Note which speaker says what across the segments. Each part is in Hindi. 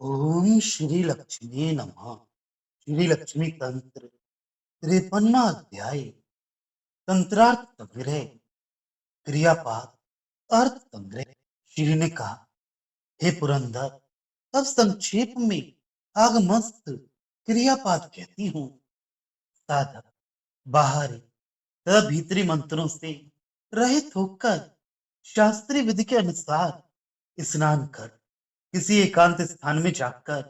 Speaker 1: ओम श्री लक्ष्मी नमः। श्री लक्ष्मी तंत्र 53वां अध्याय। तंत्रार्थ संग्रह। क्रियापात अर्थ संग्रह। श्री ने कहा, हे पुरंदर, अब संक्षेप में आगमस्त क्रियापात कहती हूँ। साधक बाहरी तथा भीतरी मंत्रों से रहित होकर शास्त्रीय विधि के अनुसार स्नान कर किसी एकांत स्थान में जाकर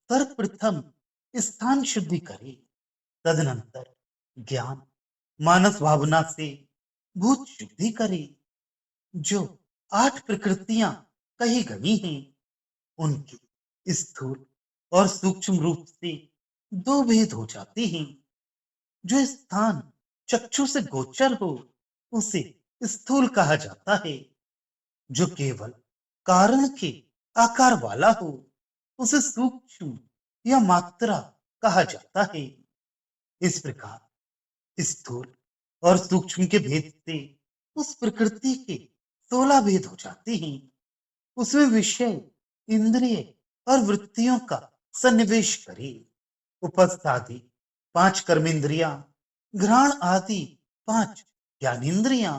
Speaker 1: सर्वप्रथम स्थान शुद्धि करे। तदनंतर ज्ञान मानस भावना से भूत शुद्धि करे। जो 8 प्रकृतियां कही गई हैं, उनके स्थूल और सूक्ष्म रूप से दो भेद हो जाते हैं। जो स्थान चक्षु से गोचर हो, उसे स्थूल कहा जाता है। जो केवल कारण के आकार वाला हो, उसे सूक्ष्म या मात्रा कहा जाता है। इस प्रकार स्थूल और सूक्ष्म के भेद से उस प्रकृति के 16 भेद हो जाते हैं। उसमें विषय, इंद्रिय और वृत्तियों का सन्निवेश करे। उपस्थ आदि 5 कर्मेंद्रियां, घ्राण आदि 5 ज्ञानेन्द्रियां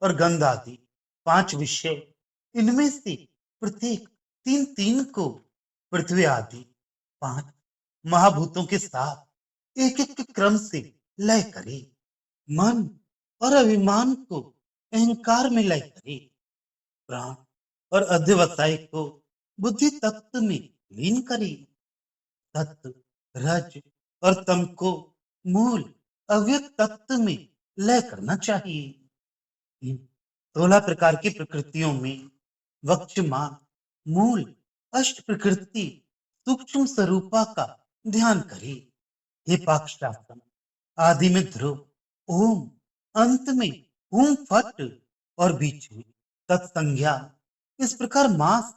Speaker 1: और गंध आदि 5 विषय, इनमें से प्रत्येक तीन तीन को पृथ्वी आदि 5 महाभूतों के साथ एक एक के क्रम से लय करे। मन और अभिमान को अहंकार में लय करे। प्राण और अध्यवसाय को बुद्धि तत्व में लीन करे। तत्व, रज और तम को मूल अव्यक्त तत्व में लय करना चाहिए। इन 16 प्रकार की प्रकृतियों में वक्षमान मूल अष्ट प्रकृति सूक्ष्म स्वरूपा का ध्यान करे। हे पाक्षासन, आदि में ध्रुव ओम, अंत में ओम फट और बीच में तत्संज्ञा। इस प्रकार मास,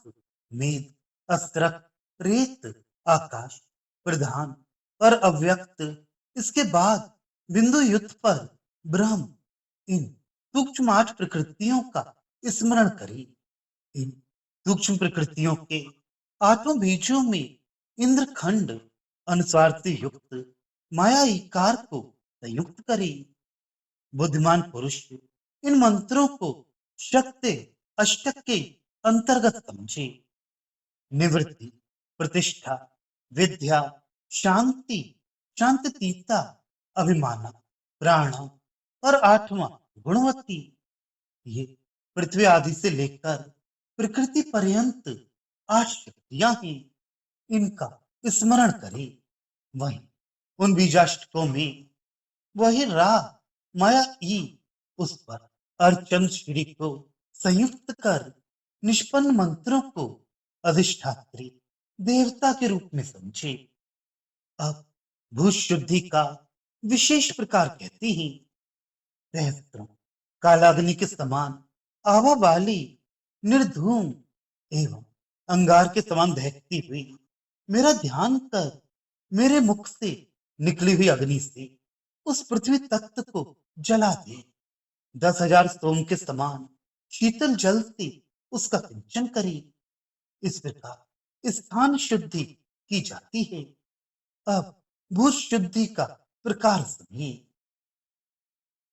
Speaker 1: मेद, अस्त्रक, रेत, आकाश, प्रधान और अव्यक्त, इसके बाद बिंदु युद्ध पर ब्रह्म, इन सूक्ष्म 8 प्रकृतियों का स्मरण करें। इन सूक्ष्म प्रकृतियों के 8 बीजों में इंद्रखंड अनुसार से युक्त माया इकार को संयुक्त करे। बुद्धिमान पुरुष इन मंत्रों को शक्ति अष्टक के अंतर्गत समझे। निवृत्ति, प्रतिष्ठा, विद्या, शांति, शांतितीता, अभिमान, प्राण और 8वां गुणवती, ये पृथ्वी आदि से लेकर प्रकृति पर्यंत 8 शक्तियां हैं। इनका स्मरण करें। वहीं उन बीजाष्टकों में वही राह माया ई, उस पर अर्चन श्री को संयुक्त कर निष्पन्न मंत्रों को अधिष्ठात्री देवता के रूप में समझे। अब भूत शुद्धि का विशेष प्रकार कहते हैं। सहस्त्रों कालाग्नि के समान आवा वाली निर्धूम एवं अंगार के समान दहकती हुई मेरा ध्यान कर मेरे मुख से निकली हुई अग्नि से उस पृथ्वी तत्व को जला दे। 10,000 सोम के समान शीतल जल से उसका सिंचन करे। इस प्रकार स्थान शुद्धि की जाती है। अब भूत शुद्धि का प्रकार सुनिए।